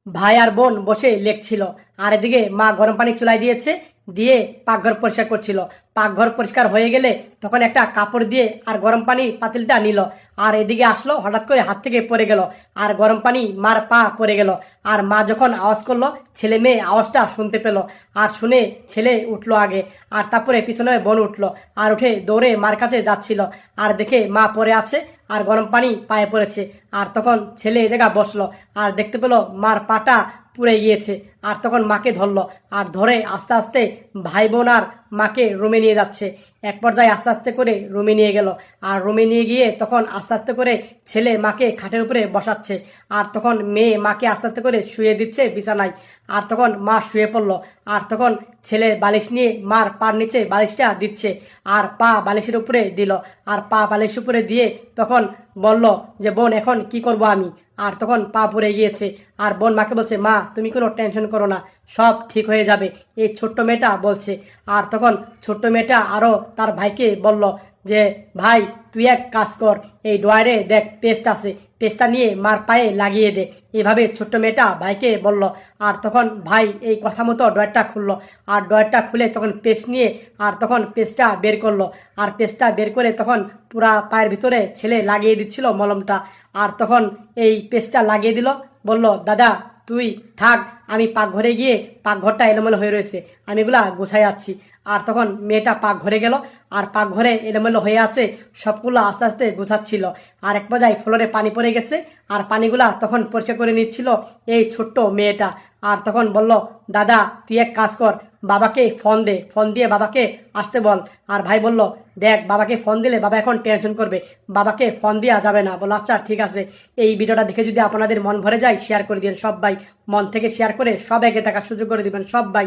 ভাই আর বোন বসে লেখছিল, আর এদিকে মা গরম পানি চুলাই দিয়েছে, দিয়ে পাকঘর পরিষ্কার করছিল। পাকঘর পরিষ্কার হয়ে গেলে তখন একটা কাপড় দিয়ে আর গরম পানি পাতিলটা নিল, আর এদিকে আসলো, হঠাৎ করে হাত থেকে পড়ে গেল, আর গরম পানি মার পা পড়ে গেল। আর মা যখন আওয়াজ করলো, ছেলে মেয়ে আওয়াজটা শুনতে পেল, আর শুনে ছেলে উঠলো আগে, আর তারপরে পিছনে বোন উঠলো, আর উঠে দৌড়ে মার কাছে যাচ্ছিল, আর দেখে মা পড়ে আছে আর গরম পানি পায়ে পড়েছে। আর তখন ছেলে এ জায়গা বসলো, আর দেখতে পেলো মার পাটা পুড়ে গিয়েছে। আর তখন মাকে ধরলো, আর ধরে আস্তে আস্তে ভাই বোন আর মাকে রুমে নিয়ে যাচ্ছে। এক পর্যায়ে আস্তে আস্তে করে রুমে নিয়ে গেল, আর রুমে নিয়ে গিয়ে তখন আস্তে আস্তে করে ছেলে মাকে খাটের উপরে বসাচ্ছে, আর তখন মেয়ে মাকে আস্তে আস্তে করে শুয়ে দিচ্ছে বিছানায়। আর তখন মা শুয়ে পড়লো, আর তখন ছেলে বালিশ নিয়ে মার পার নিচে বালিশটা দিচ্ছে, আর পা বালিশের উপরে দিল, আর পা বালিশের উপরে দিয়ে তখন বলল যে বোন এখন কি করব আমি। আর তখন পা পড়ে গিয়েছে, আর বোন মাকে বলছে মা তুমি কোনো টেনশন করো না, সব ঠিক হয়ে যাবে, এই ছোট্ট মেয়েটা বলছে। আর তখন ছোট্ট মেয়েটা আরও তার ভাইকে বলল যে ভাই তুই এক কাজ কর, এই ড্রয়ারে দেখ পেস্ট আছে, পেস্টটা নিয়ে মার পায়ে লাগিয়ে দে, এভাবে ছোট্ট মেয়েটা ভাইকে বলল। আর তখন ভাই এই কথা মতো ড্রয়ারটা খুললো, আর ড্রয়ারটা খুলে তখন পেস্ট নিয়ে আর তখন পেস্টটা বের করলো, আর পেস্টটা বের করে তখন পুরা পায়ের ভিতরে ছেলে লাগিয়ে দিচ্ছিল মলমটা। আর তখন এই পেস্টটা লাগিয়ে দিল, বলল দাদা তুই থাক, আমি পাকঘরে গিয়ে, পাকঘরটা এলোমেলো হয়ে রয়েছে, আমি এগুলা গোছাই যাচ্ছি। আর তখন মেয়েটা পাকঘরে গেল, আর পাকঘরে এলোমেলো হয়ে আছে সবগুলো আস্তে আস্তে গোছাচ্ছিল। আর এক পর্যায়ে ফ্লোরে পানি পড়ে গেছে, আর পানিগুলা তখন পরিষ্কার করে নিচ্ছিল এই ছোট্ট মেয়েটা। আর তখন বলল দাদা তুই এক কাজ কর, বাবাকে ফোন দে, ফোন দিয়ে বাবাকে আসতে বল। আর ভাই বলল দেখ বাবাকে ফোন দিলে বাবা এখন টেনশন করবে, বাবাকে ফোন দেওয়া যাবে না। বলো আচ্ছা ঠিক আছে। এই ভিডিওটা দেখে যদি আপনাদের মন ভরে যায় শেয়ার করে দিন সবাই, মন থেকে শেয়ার করে সবাইকে দেখার সুযোগ করে দিবেন সবাই।